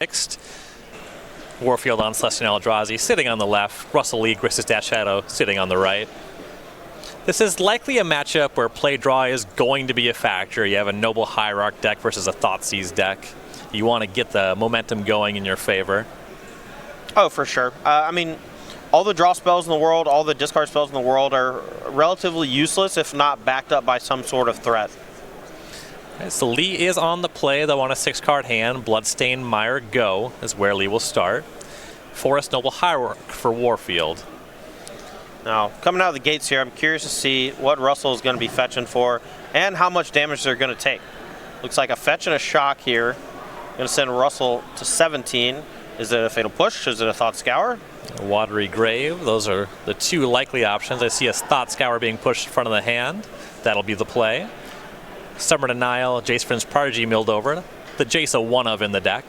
Fixed. Warfield on Celestial Eldrazi sitting on the left. Russell Lee, Grixis Dash Shadow sitting on the right. This is likely a matchup where play draw is going to be a factor. You have a Noble Hierarch deck versus a Thoughtseize deck. You want to get the momentum going in your favor. Oh, for sure. I mean, all the draw spells in the world, all the discard spells in the world are relatively useless if not backed up by some sort of threat. Okay, so Lee is on the play, though, on a 6-card hand. Bloodstained Mire Go is where Lee will start. Forest Noble Hierarch for Warfield. Now, coming out of the gates here, I'm curious to see what Russell is going to be fetching for and how much damage they're going to take. Looks like a fetch and a shock here. Going to send Russell to 17. Is it a Fatal Push? Is it a Thought Scour? A Watery Grave. Those are the two likely options. I see a Thought Scour being pushed in front of the hand. That'll be the play. Summer Denial, Jace Vryn's Prodigy milled over. The Jace a one-of in the deck.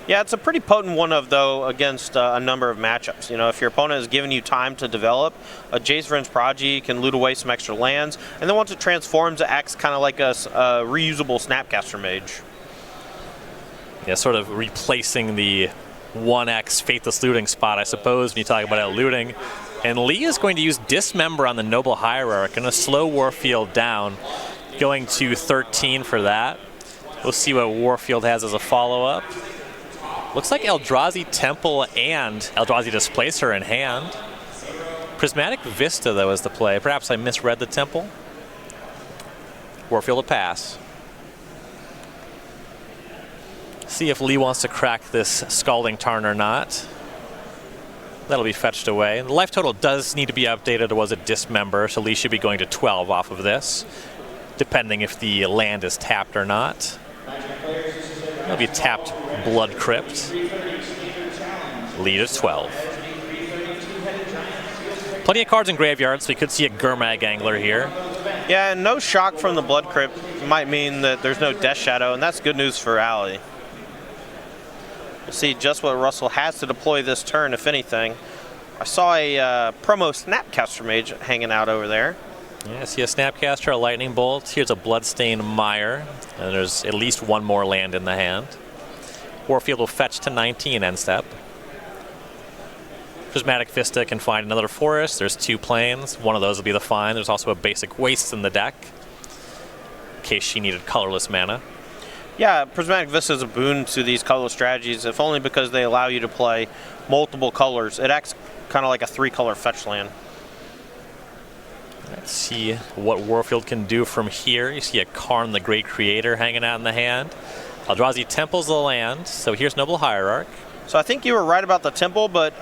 Yeah, it's a pretty potent one-of, though, against a number of matchups. You know, if your opponent is giving you time to develop, a Jace Vryn's Prodigy can loot away some extra lands, and then once it transforms, it acts kind of like a reusable Snapcaster Mage. Yeah, sort of replacing the 1x Faithless Looting spot, I suppose, when you talk about looting. And Lee is going to use Dismember on the Noble Hierarch and a slow Warfield down, going to 13 for that. We'll see what Warfield has as a follow-up. Looks like Eldrazi Temple and Eldrazi Displacer in hand. Prismatic Vista, though, is the play. Perhaps I misread the Temple. Warfield a pass. See if Lee wants to crack this Scalding Tarn or not. That'll be fetched away. The life total does need to be updated. It was a Dismember, so Lee should be going to 12 off of this, depending if the land is tapped or not. That'll be tapped Blood Crypt. Lead is 12. Plenty of cards in graveyards, so we could see a Gurmag Angler here. Yeah, and no shock from the Blood Crypt might mean that there's no Death Shadow, and that's good news for Allie. We'll see just what Russell has to deploy this turn, if anything. I saw a promo Snapcaster Mage hanging out over there. Yeah, I see a Snapcaster, a Lightning Bolt. Here's a Bloodstained Mire, and there's at least one more land in the hand. Warfield will fetch to 19 end step. Prismatic Vista can find another forest. There's 2 plains. One of those will be the find. There's also a basic Waste in the deck, in case she needed colorless mana. Yeah, Prismatic Vista is a boon to these colorless strategies, if only because they allow you to play multiple colors. It acts kind of like a 3-color fetch land. Let's see what Warfield can do from here. You see a Karn the Great Creator hanging out in the hand. Eldrazi Temple's the land, so here's Noble Hierarch. So I think you were right about the Temple, but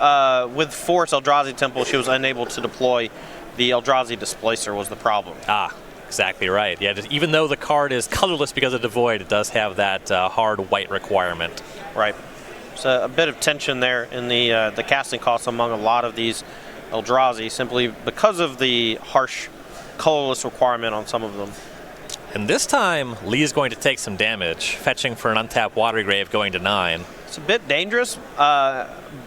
with Force Eldrazi Temple, she was unable to deploy the Eldrazi Displacer was the problem. Ah, exactly right. Yeah, even though the card is colorless because of Devoid, it does have that hard white requirement. Right. So a bit of tension there in the casting costs among a lot of these Eldrazi, simply because of the harsh colorless requirement on some of them. And this time, Lee is going to take some damage, fetching for an untapped Watery Grave going to 9. It's a bit dangerous,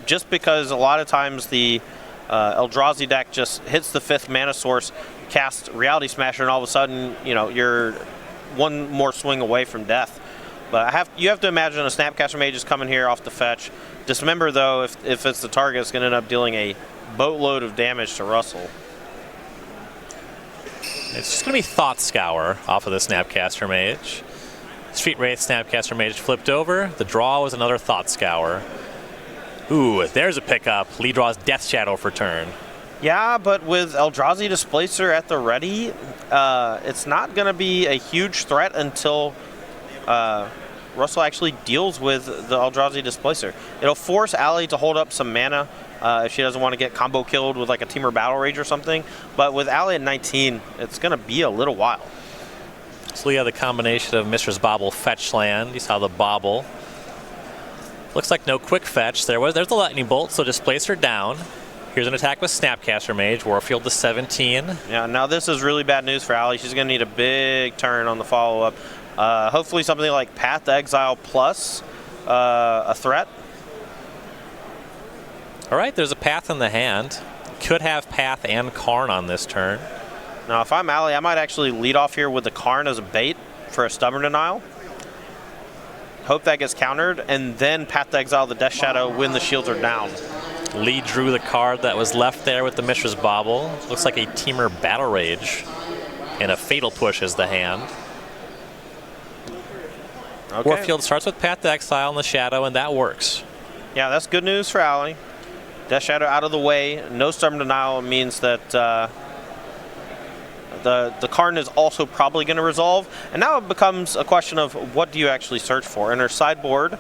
just because a lot of times the Eldrazi deck just hits the 5th mana source, casts Reality Smasher, and all of a sudden, you know, you're one more swing away from death. But you have to imagine a Snapcaster Mage is coming here off the fetch. Dismember, though, if it's the target, it's going to end up dealing a boatload of damage to Russell. It's just going to be Thought Scour off of the Snapcaster Mage. Street Wraith Snapcaster Mage flipped over. The draw was another Thought Scour. Ooh, there's a pickup. Lee draws Death Shadow for turn. Yeah, but with Eldrazi Displacer at the ready, it's not going to be a huge threat until Russell actually deals with the Eldrazi Displacer. It'll force Allie to hold up some mana if she doesn't want to get combo killed with like a Temur Battle Rage or something. But with Allie at 19, it's going to be a little while. So we have the combination of Mistress Bobble fetch land. You saw the Bobble. Looks like no quick fetch. There's the Lightning Bolt, so Displacer down. Here's an attack with Snapcaster Mage. Warfield to 17. Yeah, now this is really bad news for Allie. She's going to need a big turn on the follow-up. Hopefully something like Path to Exile plus a threat. All right, there's a Path in the hand. Could have Path and Karn on this turn. Now, if I'm Allie, I might actually lead off here with the Karn as a bait for a Stubborn Denial. hope that gets countered, and then Path to Exile the Death Shadow when the shields are down. Lee drew the card that was left there with the Mishra's Bauble. Looks like a Teamer Battle Rage. And a Fatal Push is the hand. Okay. Warfield starts with Path to Exile in the Shadow, and that works. Yeah, that's good news for Allie. Death Shadow out of the way. No Stubborn Denial means that the Karn is also probably going to resolve. And now it becomes a question of what do you actually search for. In her sideboard,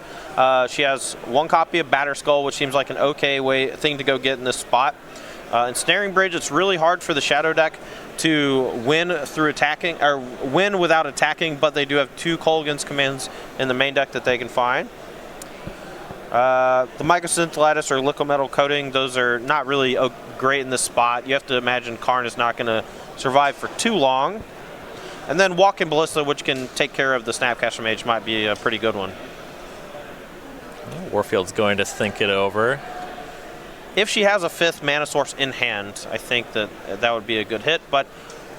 she has 1 copy of Batterskull, which seems like an okay thing to go get in this spot. In Snaring Bridge, it's really hard for the Shadow deck to win through attacking, or win without attacking, but they do have 2 Kolaghan's commands in the main deck that they can find. The Mycosynth or Liquid Metal Coating, those are not really great in this spot. You have to imagine Karn is not going to survive for too long. And then Walking Ballista, which can take care of the Snapcaster Mage, might be a pretty good one. Warfield's going to think it over. If she has a 5th mana source in hand, I think that would be a good hit. But,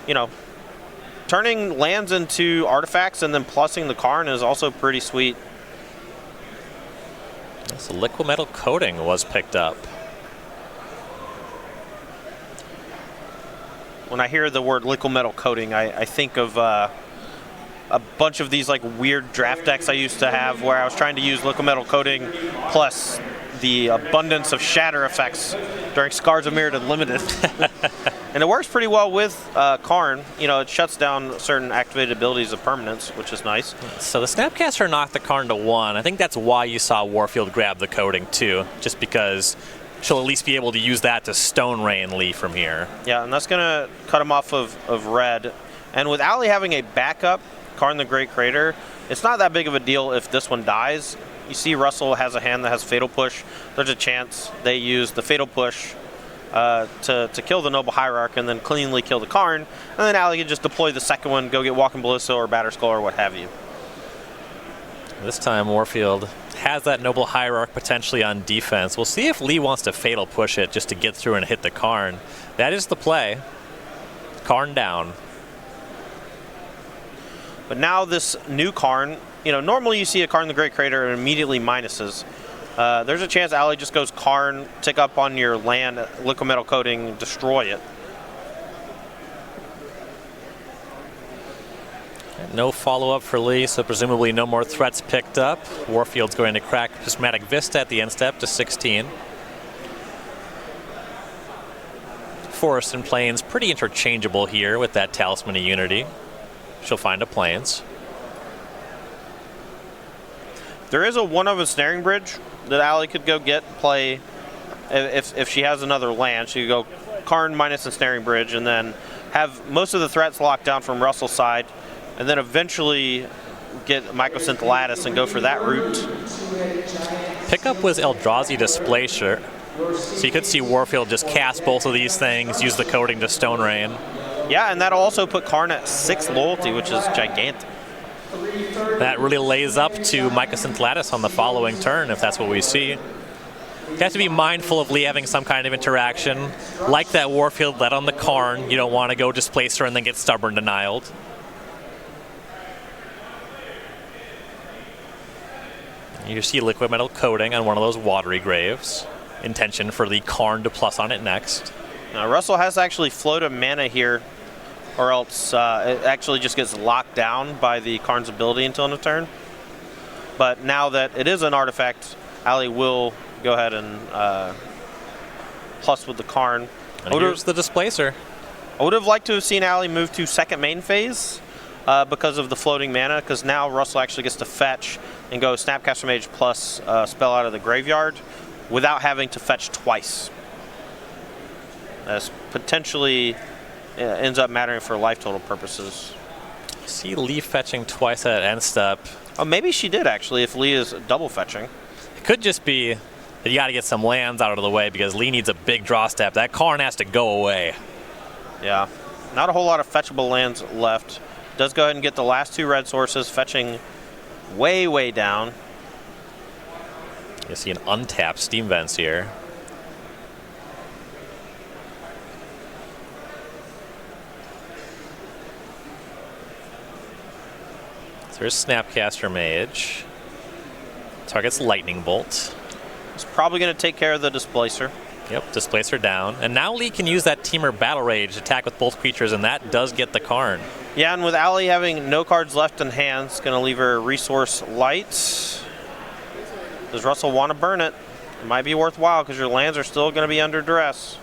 you know, turning lands into artifacts and then plussing the Karn is also pretty sweet. So Liquid Metal Coating was picked up. When I hear the word Liquid Metal Coating, I think of a bunch of these like weird draft decks I used to have where I was trying to use Liquid Metal Coating plus the abundance of shatter effects during Scars of Mirrodin Unlimited. And it works pretty well with Karn. You know, it shuts down certain activated abilities of permanence, which is nice. So the Snapcaster knocked the Karn to 1. I think that's why you saw Warfield grab the Coating too, just because she'll at least be able to use that to Stone Rain Lee from here. Yeah, and that's going to cut him off of red. And with Allie having a backup, Karn the Great Crater, it's not that big of a deal if this one dies. You see Russell has a hand that has Fatal Push. There's a chance they use the Fatal Push to kill the Noble Hierarch and then cleanly kill the Karn. And then Allie can just deploy the second one, go get Walking Ballista or Batterskull or what have you. This time Warfield has that Noble Hierarch potentially on defense. We'll see if Lee wants to Fatal Push it just to get through and hit the Karn. That is the play. Karn down. But now this new Karn, you know, normally you see a Karn the Great Crater and immediately minuses. There's a chance Allie just goes Karn, tick up on your land, Liquid Metal Coating, destroy it. No follow-up for Lee, so presumably no more threats picked up. Warfield's going to crack Prismatic Vista at the end step to 16. Forest and Plains pretty interchangeable here with that Talisman of Unity. She'll find a Plains. There is a 1 of a Snaring Bridge that Allie could go play. If she has another land, she could go Karn minus a Snaring Bridge and then have most of the threats locked down from Russell's side, and then eventually get Mycosynth Lattice and go for that route. Pickup was Eldrazi Displacer, so you could see Warfield just cast both of these things, use the Coating to Stone Rain. Yeah, and that'll also put Karn at 6 loyalty, which is gigantic. That really lays up to Mycosynth Lattice on the following turn, if that's what we see. You have to be mindful of Lee having some kind of interaction. Like that Warfield led on the Karn, you don't want to go Displacer and then get Stubborn Denialed. You see Liquid Metal Coating on one of those Watery Graves. Intention for the Karn to plus on it next. Now, Russell has actually floated mana here, or else it actually just gets locked down by the Karn's ability until end of turn. But now that it is an artifact, Allie will go ahead and plus with the Karn. And here's the Displacer. I would have liked to have seen Allie move to second main phase because of the floating mana, because now Russell actually gets to fetch and go Snapcaster Mage plus spell out of the graveyard without having to fetch twice. This potentially ends up mattering for life total purposes. See Lee fetching twice at end step. Oh, maybe she did actually, if Lee is double fetching. It could just be that you got to get some lands out of the way because Lee needs a big draw step. That Karn has to go away. Yeah, not a whole lot of fetchable lands left. Does go ahead and get the last 2 red sources, fetching way, way down. You see an untapped Steam Vents here. So there's Snapcaster Mage. Targets Lightning Bolt. It's probably going to take care of the Displacer. Yep, Displacer down. And now Lee can use that Teamer Battle Rage to attack with both creatures, and that does get the Karn. Yeah, and with Allie having no cards left in hand, it's going to leave her resource light. Does Russell want to burn it? It might be worthwhile because your lands are still going to be under duress.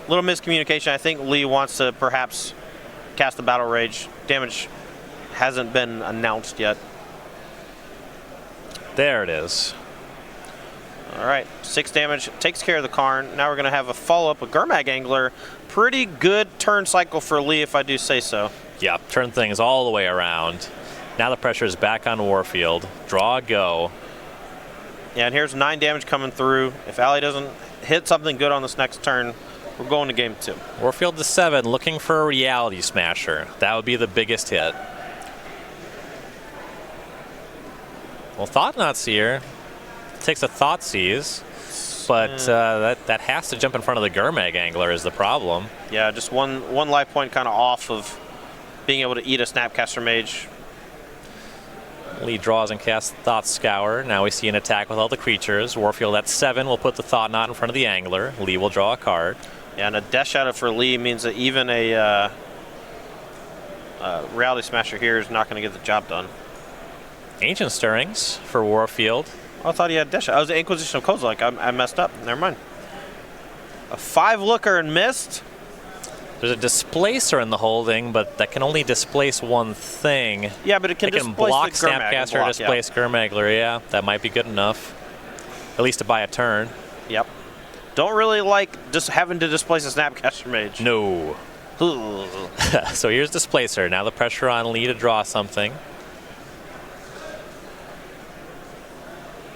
Little miscommunication. I think Lee wants to perhaps cast the Battle Rage. Damage hasn't been announced yet. There it is. All right, 6 damage, takes care of the Karn. Now we're going to have a follow-up with Gurmag Angler. Pretty good turn cycle for Lee, if I do say so. Yeah, turn things all the way around. Now the pressure is back on Warfield. Draw, go. Yeah, and here's 9 damage coming through. If Allie doesn't hit something good on this next turn, we're going to game 2. Warfield to 7, looking for a Reality Smasher. That would be the biggest hit. Well, Thought-Knot's here. Takes a Thoughtseize, but that has to jump in front of the Gurmag Angler is the problem. Yeah, just one life point kind of off of being able to eat a Snapcaster Mage. Lee draws and casts Thought Scour. Now we see an attack with all the creatures. Warfield at 7 will put the Thought Knot in front of the Angler. Lee will draw a card. Yeah, and a Death Shadow for Lee means that even a Reality Smasher here is not going to get the job done. Ancient Stirrings for Warfield. Oh, I thought he had Death Shadow. I was the Inquisition of Kozilek. I messed up. Never mind. A 5-looker and missed. There's a Displacer in the holding, but that can only displace one thing. Yeah, but it can block displace the Gurmag. Snapcaster, displace Gurmagler. Yeah, that might be good enough. At least to buy a turn. Yep. Don't really like just having to displace a Snapcaster Mage. No. So here's Displacer. Now the pressure on Lee to draw something.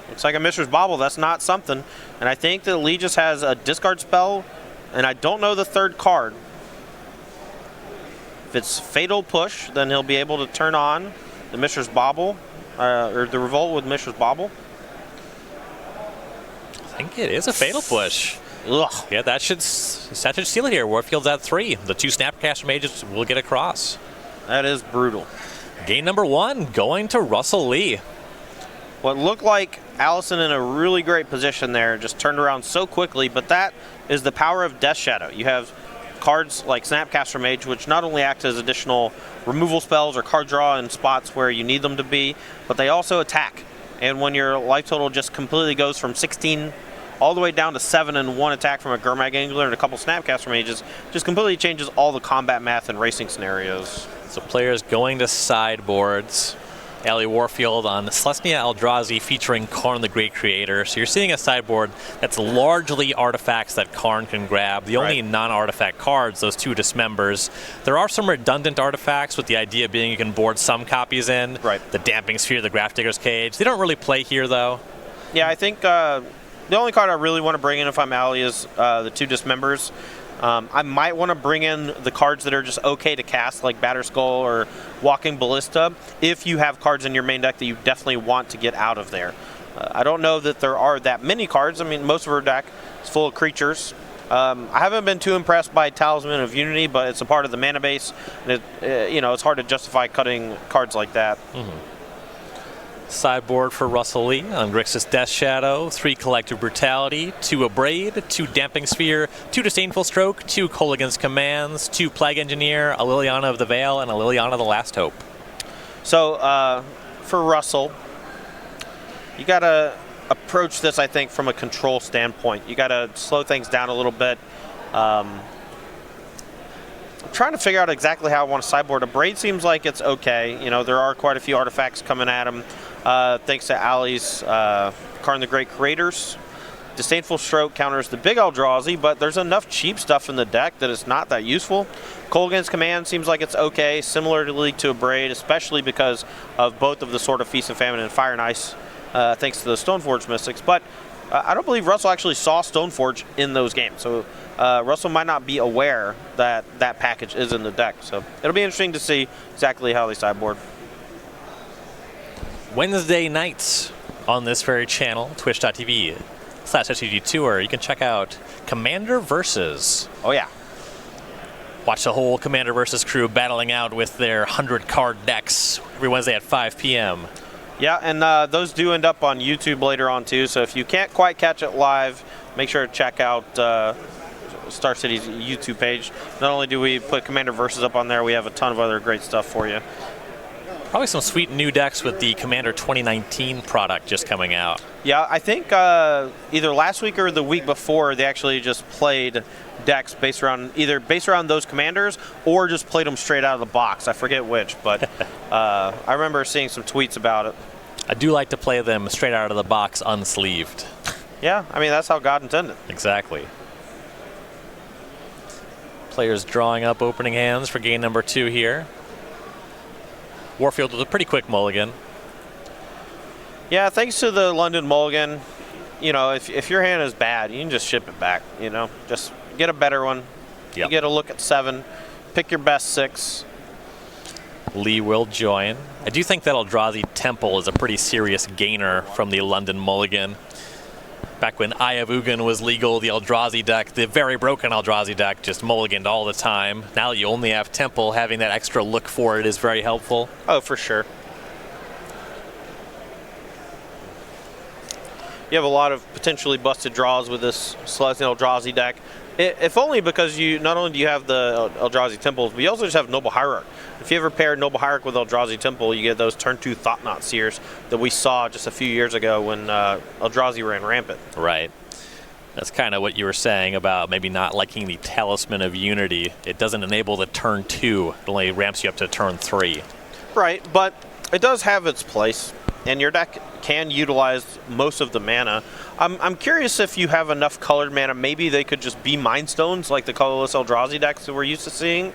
Looks like a Mishra's Bauble. That's not something. And I think that Lee just has a discard spell, and I don't know the third card. If it's Fatal Push, then he'll be able to turn on the Mishra's Bauble, or the Revolt with Mishra's Bauble. I think it is a Fatal Push. Ugh. Yeah, that should seal it here. Warfield's at 3. The 2 Snapcaster Mages will get across. That is brutal. Game number 1 going to Russell Lee. What looked like Allison in a really great position there, just turned around so quickly, but that is the power of Death Shadow. You have cards like Snapcaster Mage, which not only act as additional removal spells or card draw in spots where you need them to be, but they also attack. And when your life total just completely goes from 16 all the way down to 7 and 1 attack from a Gurmag Angler and a couple Snapcaster Mages, just completely changes all the combat math and racing scenarios. So players going to sideboards. Allie Warfield on Selesnya Eldrazi featuring Karn the Great Creator. So you're seeing a sideboard that's largely artifacts that Karn can grab. The only non-artifact cards, those 2 Dismembers. There are some redundant artifacts with the idea being you can board some copies in. Right. The Damping Sphere, the Grafdigger's Cage. They don't really play here though. Yeah, I think the only card I really want to bring in if I'm Allie is the 2 Dismembers. I might want to bring in the cards that are just okay to cast, like Batterskull or Walking Ballista, if you have cards in your main deck that you definitely want to get out of there. I don't know that there are that many cards. I mean, most of her deck is full of creatures. I haven't been too impressed by Talisman of Unity, but it's a part of the mana base, and it's hard to justify cutting cards like that. Mm-hmm. Sideboard for Russell Lee on Grixis Death Shadow, 3 Collective Brutality, 2 Abrade, 2 Damping Sphere, 2 Disdainful Stroke, 2 Kolaghan's Commands, 2 Plague Engineer, a Liliana of the Veil, and a Liliana the Last Hope. So for Russell, you got to approach this, I think, from a control standpoint. You got to slow things down a little bit. I'm trying to figure out exactly how I want to sideboard. Abrade seems like it's okay. You know, there are quite a few artifacts coming at him. Thanks to Allie's Karn the Great Creators. Disdainful Stroke counters the big Eldrazi, but there's enough cheap stuff in the deck that it's not that useful. Kolaghan's Command seems like it's okay, similarly to Abrade, especially because of both of the Sword of Feast and Famine and Fire and Ice, thanks to the Stoneforge Mystics. But I don't believe Russell actually saw Stoneforge in those games, so Russell might not be aware that that package is in the deck. So it'll be interesting to see exactly how they sideboard. Wednesday nights on this very channel, twitch.tv/SCG Tour, you can check out Commander Versus. Oh, yeah. Watch the whole Commander versus crew battling out with their 100-card decks every Wednesday at 5 p.m. Yeah, and those do end up on YouTube later on too. So if you can't quite catch it live, make sure to check out Star City's YouTube page. Not only do we put Commander Versus up on there, we have a ton of other great stuff for you. Probably some sweet new decks with the Commander 2019 product just coming out. Yeah, I think either last week or the week before, they actually just played decks based around those commanders or just played them straight out of the box. I forget which, but I remember seeing some tweets about it. I do like to play them straight out of the box unsleeved. Yeah, I mean, that's how God intended. Exactly. Players drawing up opening hands for game number 2 here. Warfield with a pretty quick mulligan. Yeah, thanks to the London mulligan, you know, if your hand is bad, you can just ship it back, you know. Just get a better one. Yep. You get a look at 7. Pick your best 6. Lee will join. I do think that Eldrazi Temple is a pretty serious gainer from the London mulligan. Back when Eye of Ugin was legal, the Eldrazi deck, the very broken Eldrazi deck, just mulliganed all the time. Now you only have Temple. Having that extra look for it is very helpful. Oh, for sure. You have a lot of potentially busted draws with this Celestial Eldrazi deck. If only because not only do you have the Eldrazi Temples, but you also just have Noble Hierarch. If you ever pair Noble Hierarch with Eldrazi Temple, you get those turn 2 Thought-Knot Seers that we saw just a few years ago when Eldrazi ran rampant. Right. That's kind of what you were saying about maybe not liking the Talisman of Unity. It doesn't enable the turn 2. It only ramps you up to turn 3. Right, but it does have its place, and your deck can utilize most of the mana. I'm curious if you have enough colored mana, maybe they could just be Mind Stones like the colorless Eldrazi decks that we're used to seeing.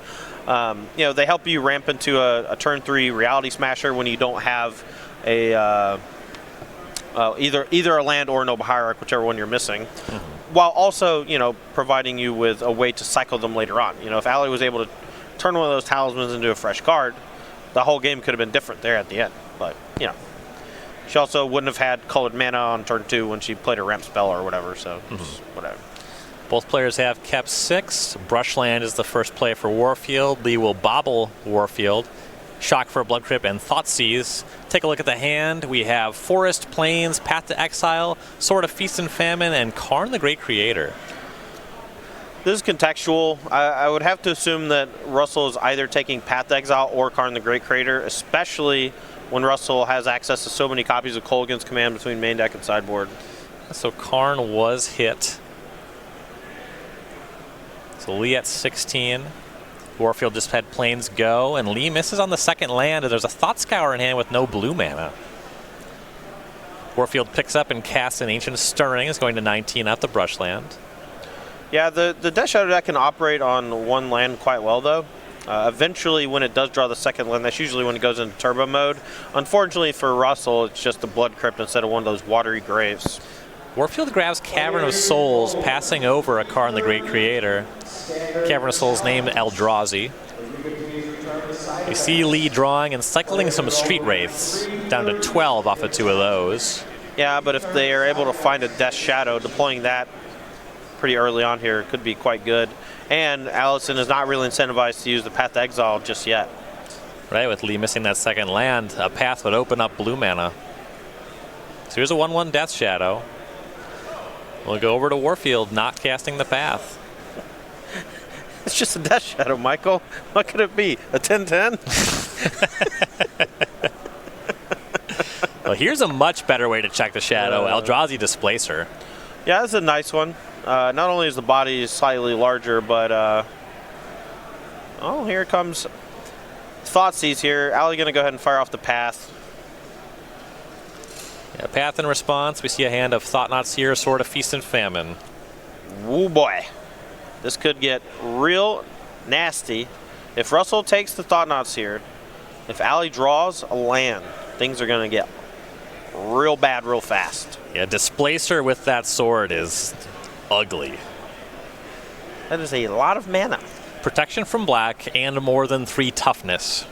You know, they help you ramp into a turn 3 Reality Smasher when you don't have a either a land or a Noble Hierarch, whichever one you're missing, while also, you know, providing you with a way to cycle them later on. You know, if Allie was able to turn one of those talismans into a fresh card, the whole game could have been different there at the end. But, you know, she also wouldn't have had colored mana on turn 2 when she played a ramp spell or whatever, so just whatever. Both players have kept 6. Brushland is the first play for Warfield. Lee will bobble Warfield. Shock for Blood Crypt and Thoughtseize. Take a look at the hand. We have Forest, Plains, Path to Exile, Sword of Feast and Famine, and Karn the Great Creator. This is contextual. I would have to assume that Russell is either taking Path to Exile or Karn the Great Creator, especially when Russell has access to so many copies of Kolaghan's Command between main deck and sideboard. So Karn was hit. So Lee at 16. Warfield just had Plains go, and Lee misses on the second land, and there's a Thought Scour in hand with no blue mana. Warfield picks up and casts an Ancient Stirring. Is going to 19 out the Brushland. Yeah, the Death Shadow deck can operate on one land quite well, though. Eventually, when it does draw the second land, that's usually when it goes into turbo mode. Unfortunately for Russell, it's just a Blood Crypt instead of one of those watery graves. Warfield grabs Cavern of Souls, passing over a Karn the Great Creator. Cavern of Souls named Eldrazi. You see Lee drawing and cycling some Street Wraiths, down to 12 off of 2 of those. Yeah, but if they are able to find a Death Shadow, deploying that pretty early on here could be quite good. And Allison is not really incentivized to use the Path to Exile just yet. Right, with Lee missing that second land, a path would open up blue mana. So here's a 1/1 Death Shadow. We'll go over to Warfield, not casting the path. It's just a Death Shadow, Michael. What could it be? A 10/10? Well, here's a much better way to check the shadow. Eldrazi Displacer. Yeah, that's a nice one. Not only is the body slightly larger, but oh, here comes Thoughtseize here. Allie gonna go ahead and fire off the path. Yeah, path in response, we see a hand of Thought-Knot Seer, Sword of Feast and Famine. Woo boy. This could get real nasty. If Russell takes the Thought-Knot Seer, if Allie draws a land, things are gonna get real bad real fast. Yeah, Displacer with that sword is ugly. That is a lot of mana. Protection from black and more than 3 toughness.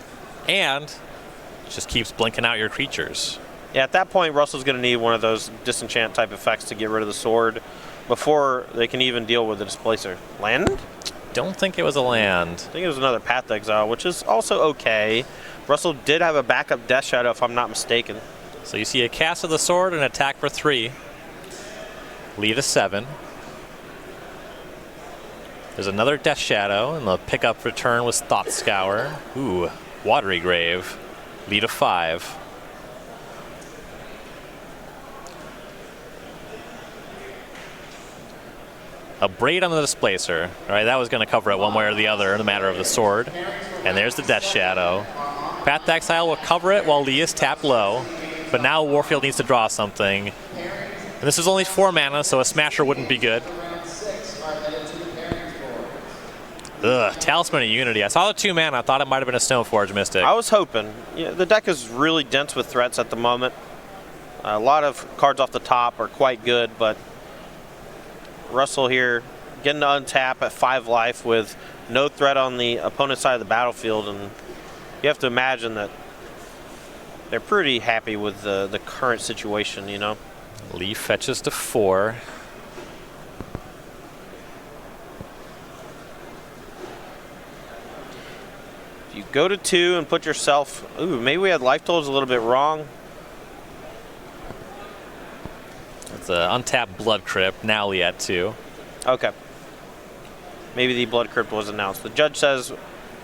And it just keeps blinking out your creatures. Yeah, at that point, Russell's going to need one of those disenchant type effects to get rid of the sword before they can even deal with the Displacer. Land? don't think it was a land. I think it was another Path to Exile, which is also okay. Russell did have a backup Death Shadow, if I'm not mistaken. So you see a cast of the sword and attack for 3. Lead a 7. There's another Death Shadow, and the pickup return was Thought Scour. Ooh, Watery Grave. Lead a 5. A Braid on the Displacer. All right, that was going to cover it one way or the other in the matter of the sword. And there's the Death Shadow. Path to Exile will cover it while Lee is tapped low. But now Warfield needs to draw something. And this is only 4 mana, so a Smasher wouldn't be good. Ugh, Talisman of Unity. I saw the 2 mana. I thought it might have been a Stoneforge Mystic. I was hoping. Yeah, the deck is really dense with threats at the moment. A lot of cards off the top are quite good, but Russell here getting to untap at 5 life with no threat on the opponent's side of the battlefield, and you have to imagine that they're pretty happy with the current situation, you know. Lee fetches to 4. If you go to 2 and put yourself, ooh, maybe we had life totals a little bit wrong. It's an untapped Blood Crypt. Now Lee at 2. Okay. Maybe the Blood Crypt was announced. The judge says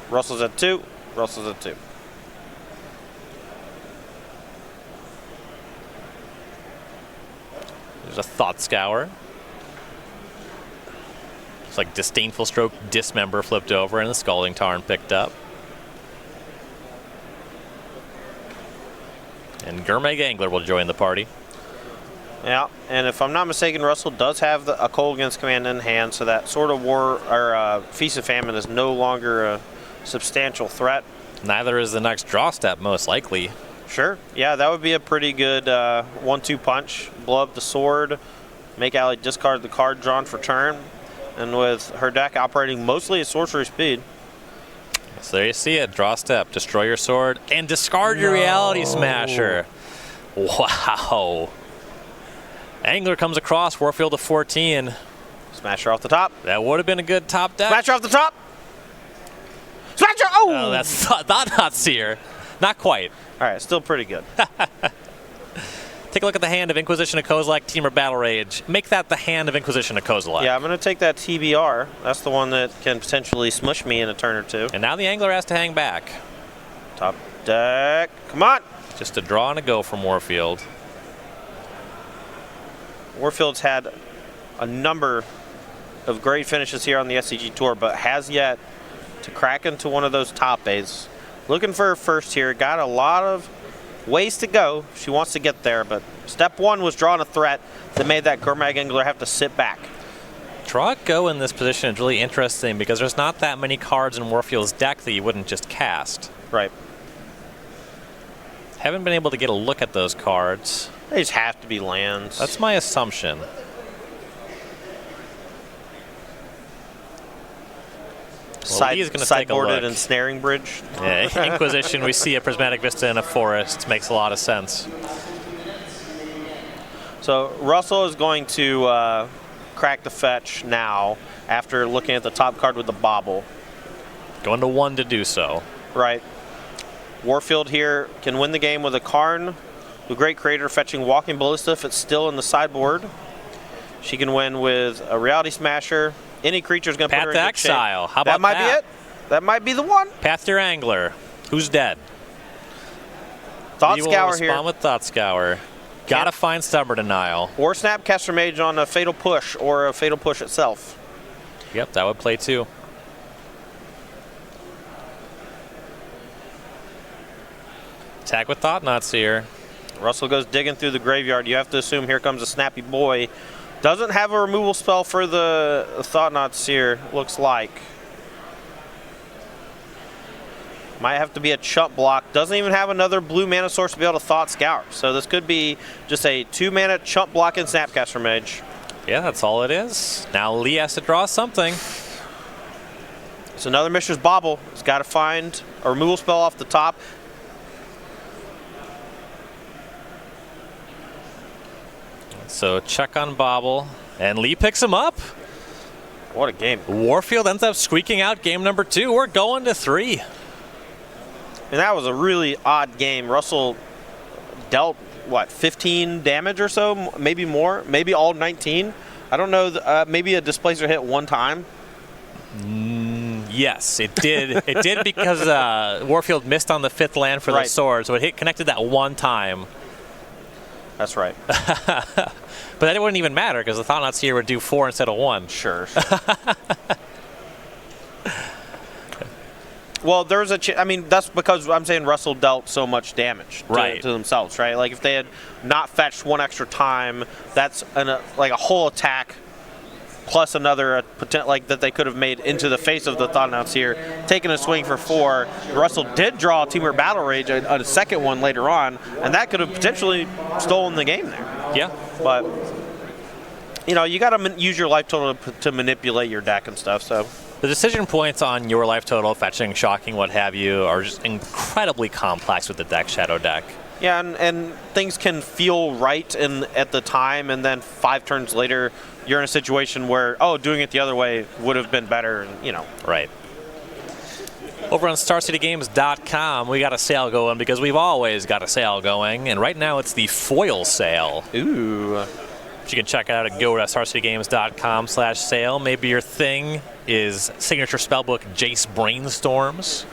Russell's at 2. Russell's at 2. There's a Thought Scour. It's like Disdainful Stroke, Dismember flipped over, and the Scalding Tarn picked up. And Gurmag Angler will join the party. Yeah, and if I'm not mistaken, Russell does have a Kolaghan's Command in hand, so that Sword of War or Feast of Famine is no longer a substantial threat. Neither is the next draw step, most likely. Sure. Yeah, that would be a pretty good 1-2 punch. Blow up the sword, make Allie discard the card drawn for turn, and with her deck operating mostly at sorcery speed. So there you see it. Draw step, destroy your sword, and discard your Reality Smasher. Wow. Angler comes across, Warfield to 14. Smasher off the top. That would have been a good top deck. Smasher off the top. Smasher! Oh! Oh, that's not Seer. Not quite. All right, still pretty good. Take a look at the hand of Inquisition of Kozilek, Temur Battle Rage. Make that the hand of Inquisition of Kozilek. Yeah, I'm going to take that TBR. That's the one that can potentially smush me in a turn or 2. And now the Angler has to hang back. Top deck. Come on! Just a draw and a go from Warfield. Warfield's had a number of great finishes here on the SCG Tour, but has yet to crack into one of those top 8s. Looking for her first here. Got a lot of ways to go. She wants to get there, but step 1 was drawing a threat that made that Gurmag Angler have to sit back. Draw a go in this position is really interesting because there's not that many cards in Warfield's deck that you wouldn't just cast. Right. Haven't been able to get a look at those cards. They just have to be lands. That's my assumption. Sideboarded and Snaring Bridge. Yeah, Inquisition, we see a Prismatic Vista in a forest. Makes a lot of sense. So Russell is going to crack the fetch now after looking at the top card with the bobble. Going to 1 to do so. Right. Warfield here can win the game with a Karn, the Great Creator, fetching Walking Ballista if it's still in the sideboard. She can win with a Reality Smasher. Any creature's going to put her in good shape. Path to Exile. How about that? That might be it. That might be the one. Path to your Angler. Who's dead? Thought Scour here. Respond with Thought Scour. Gotta find Stubborn Denial. Or Snapcaster Mage on a Fatal Push or a Fatal Push itself. Yep, that would play too. Attack with Thought Knot Seer. Russell goes digging through the graveyard. You have to assume here comes a Snappy Boy. Doesn't have a removal spell for the Thought Knot Seer, looks like. Might have to be a chump block. Doesn't even have another blue mana source to be able to Thought Scour. So this could be just a 2-mana chump block and Snapcaster Mage. Yeah, that's all it is. Now Lee has to draw something. It's another Mishra's Bauble. He's got to find a removal spell off the top. So check on Bobble, and Lee picks him up. What a game. Warfield ends up squeaking out game number 2. We're going to 3. And that was a really odd game. Russell dealt, 15 damage or so? Maybe more? Maybe all 19? I don't know. Maybe a Displacer hit one time? Yes, it did. It did because Warfield missed on the 5th land for the sword, so it connected that one time. That's right. But that wouldn't even matter because the Thought-Knot Seer would do 4 instead of 1. Sure. Well, there's I mean, that's because I'm saying Russell dealt so much damage to themselves, right? Like, if they had not fetched 1 extra time, that's like a whole attack plus another like that they could have made into the face of the Thought-Knot Seer, taking a swing for 4. Russell did draw a Temur Battle Rage, a second one later on, and that could have potentially stolen the game there. Yeah. But, you got to use your life total to manipulate your deck and stuff, so. The decision points on your life total, fetching, shocking, what have you, are just incredibly complex with the deck, Shadow deck. Yeah, and things can feel right at the time, and then 5 turns later, you're in a situation where, doing it the other way would have been better, and, Right. Over on StarCityGames.com, we got a sale going because we've always got a sale going, and right now it's the foil sale. Ooh. You can check out at go.starcitygames.com/sale. Maybe your thing is signature spellbook Jace Brainstorms.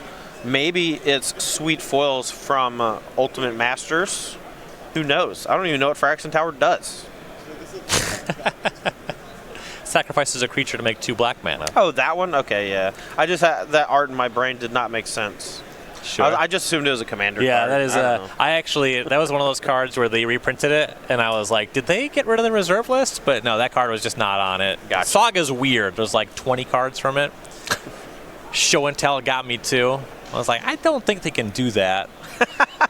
Maybe it's sweet foils from Ultimate Masters. Who knows? I don't even know what Fraction Tower does. Sacrifices a creature to make 2 black mana. Oh, that one? Okay, yeah. I just had that art in my brain did not make sense. Sure. I just assumed it was a commander card. Yeah, that is. That was one of those cards where they reprinted it, and I was like, did they get rid of the reserve list? But no, that card was just not on it. Gotcha. Saga's weird. There's like 20 cards from it. Show and Tell got me too. I was like, I don't think they can do that.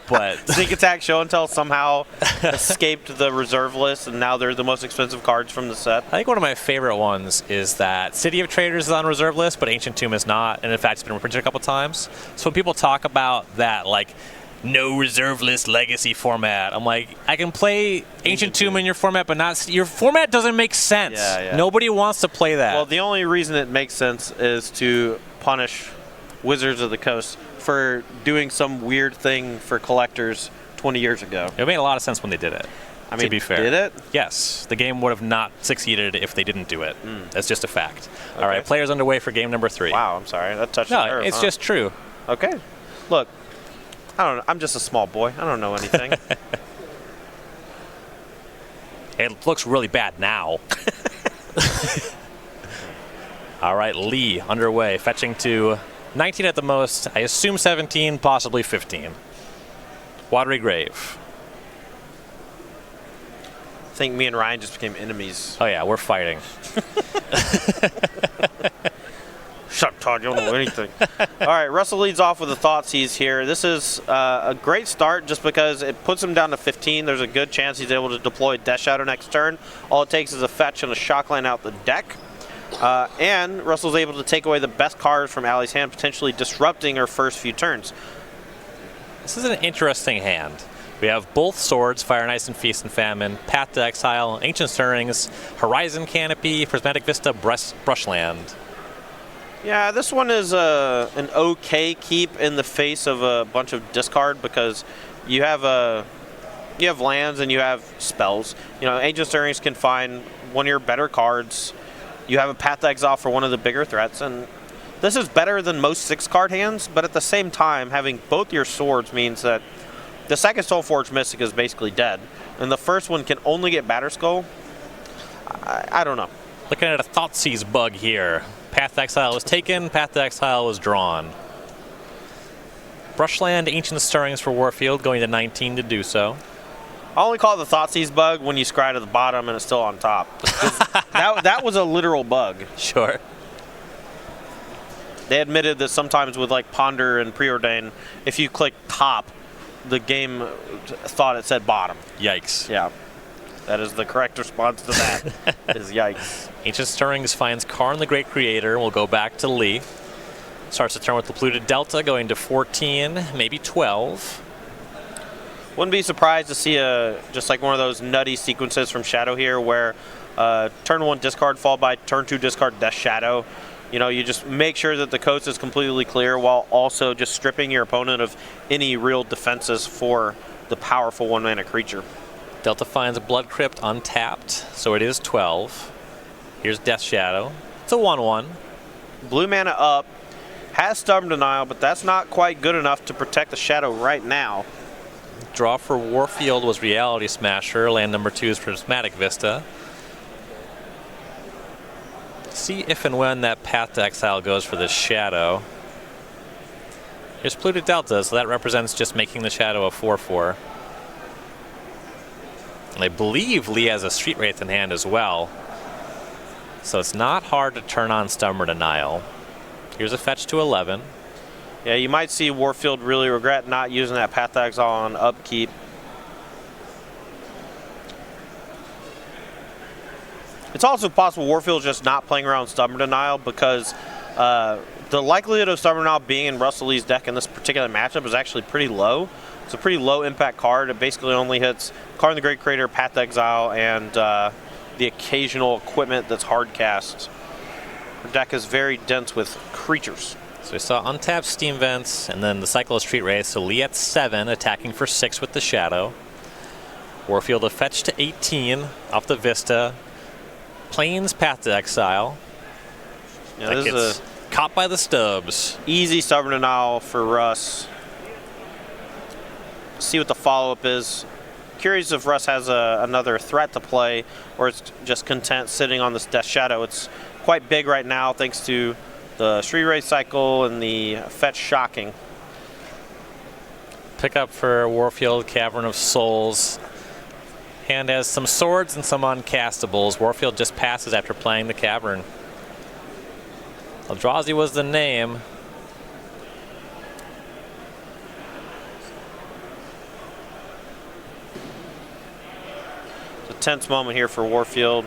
But Sneak Attack, Show and Tell somehow escaped the reserve list, and now they're the most expensive cards from the set. I think one of my favorite ones is that City of Traders is on reserve list, but Ancient Tomb is not, and in fact it's been reprinted a couple times. So when people talk about that, like, no reserve list legacy format, I'm like, I can play Ancient Tomb in your format, but not your format doesn't make sense. Yeah. Nobody wants to play that. Well, the only reason it makes sense is to punish Wizards of the Coast for doing some weird thing for collectors 20 years ago. It made a lot of sense when they did it. I mean, to be fair. Did it? Yes. The game would have not succeeded if they didn't do it. That's just a fact. Okay. All right, players underway for game number 3. Wow, I'm sorry. That touched the nerve, it's just true. Okay. Look, I don't know. I'm just a small boy. I don't know anything. It looks really bad now. All right, Lee underway, fetching to 19 at the most. I assume 17, possibly 15. Watery Grave. I think me and Ryan just became enemies. Oh, yeah, we're fighting. Shut up, Todd. You don't know anything. All right, Russell leads off with the Thoughtseize here. This is a great start just because it puts him down to 15. There's a good chance he's able to deploy Death Shadow next turn. All it takes is a fetch and a Shockland out the deck. And Russell's able to take away the best cards from Allie's hand, potentially disrupting her first few turns. This is an interesting hand. We have both swords, Fire and Ice and Feast and Famine, Path to Exile, Ancient Stirrings, Horizon Canopy, Prismatic Vista, Brushland. Yeah, this one is an okay keep in the face of a bunch of discard because you have lands and you have spells. Ancient Stirrings can find one of your better cards. You have a Path to Exile for one of the bigger threats, and this is better than most 6-card hands, but at the same time, having both your swords means that the second Soulforged Mystic is basically dead, and the first one can only get Batterskull. I don't know. Looking at a Thoughtseize bug here. Path to Exile was taken, Path to Exile was drawn. Brushland, Ancient Stirrings for Warfield, going to 19 to do so. I only call it the Thoughtseize bug when you scry to the bottom and it's still on top. that was a literal bug. Sure. They admitted that sometimes with like Ponder and Preordain, if you click top, the game thought it said bottom. Yikes. Yeah. That is the correct response to that, is yikes. Ancient Stirrings finds Karn, the Great Creator. We'll go back to Lee. Starts the turn with the Polluted Delta, going to 14, maybe 12. Wouldn't be surprised to see just like one of those nutty sequences from Shadow here where turn 1 discard followed by turn 2 discard Death Shadow. You know, you just make sure that the coast is completely clear while also just stripping your opponent of any real defenses for the powerful 1-mana creature. Delta finds Blood Crypt untapped, so it is 12. Here's Death Shadow. It's a 1/1. Blue mana up, has Stubborn Denial, but that's not quite good enough to protect the Shadow right now. Draw for Warfield was Reality Smasher. Land number 2 is Prismatic Vista. See if and when that Path to Exile goes for the Shadow. Here's Polluted Delta, so that represents just making the Shadow a 4/4. And I believe Lee has a Street Wraith in hand as well. So it's not hard to turn on Stubborn Denial. Here's a fetch to 11. Yeah, you might see Warfield really regret not using that Path to Exile on upkeep. It's also possible Warfield's just not playing around Stubborn Denial because the likelihood of Stubborn Denial being in Russell Lee's deck in this particular matchup is actually pretty low. It's a pretty low impact card. It basically only hits Karn the Great Creator, Path to Exile, and the occasional equipment that's hard cast. Our deck is very dense with creatures. So we saw untapped Steam Vents and then the cycle of Street Wraith. So Lee at 7, attacking for 6 with the Shadow. Warfield a fetch to 18 off the Vista. Plains Path to Exile. Yeah, that this gets is caught by the stubs. easy Stubborn Denial for Russ. See what the follow-up is. Curious if Russ has another threat to play or it's just content sitting on this Death Shadow. It's quite big right now thanks to the Street Wraith cycle and the fetch shocking. Pick up for Warfield, Cavern of Souls. Hand has some swords and some uncastables. Warfield just passes after playing the Cavern. Eldrazi was the name. It's a tense moment here for Warfield.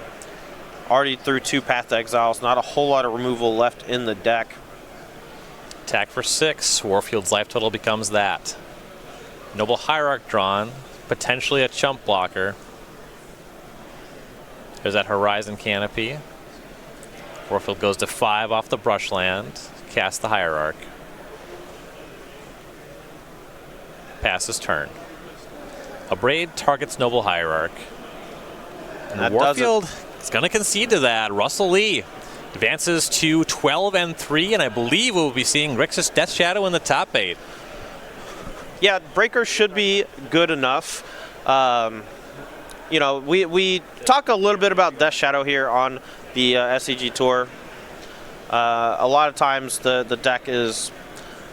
Already through 2 Path to Exiles. Not a whole lot of removal left in the deck. Attack for 6. Warfield's life total becomes that. Noble Hierarch drawn. Potentially a chump blocker. There's that Horizon Canopy. Warfield goes to 5 off the Brushland. Cast the Hierarch. Passes turn. Abrade targets Noble Hierarch. And Warfield is going to concede to that. Russell Lee advances to 12-3, and I believe we'll be seeing Grixis Death Shadow in the top 8. Yeah, Breaker should be good enough. You know, we talk a little bit about Death Shadow here on the SCG Tour. A lot of times the deck is,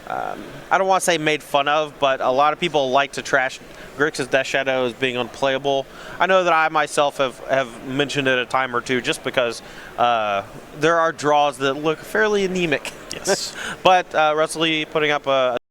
I don't want to say made fun of, but a lot of people like to trash Grixis Death Shadow as being unplayable. I know that I myself have mentioned it a time or two just because there are draws that look fairly anemic. Yes. But Russell Lee putting up a